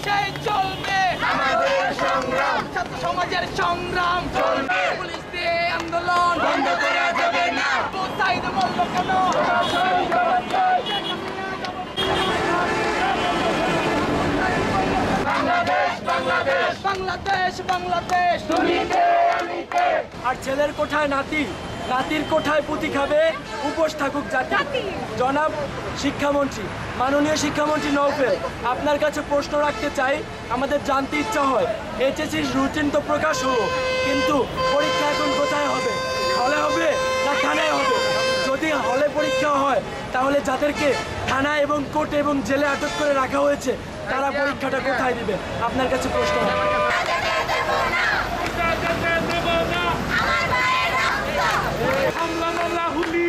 সেই চলবে আমাদের সংগ্রাম, ছাত্র সমাজের সংগ্রাম চলবে। পুলিশ দিয়ে আন্দোলন বন্ধ করা যাবে না। সাইদ বলল কেন বাংলাদেশ বাংলাদেশ বাংলাদেশ বাংলাদেশ তুমি কে আমি কে। আর ছেলের কোঠায় নাতি, নাতির কোঠায় পুঁতি খাবে, উপোস থাকুক জাতি। জনাব শিক্ষামন্ত্রী, মাননীয় শিক্ষামন্ত্রী নওফেল, আপনার কাছে প্রশ্ন রাখতে চাই। আমাদের জানতে ইচ্ছা হয়, এইচএসসির রুটিন তো প্রকাশ হলো, কিন্তু পরীক্ষা এখন কোথায় হবে? হলে হবে না থানায় হবে? যদি হলে পরীক্ষা হয়, তাহলে যাদেরকে থানায় এবং কোর্টে এবং জেলে আটক করে রাখা হয়েছে, তারা পরীক্ষাটা কোথায় দিবে? আপনার কাছে প্রশ্ন। হামলা মামলা হুলি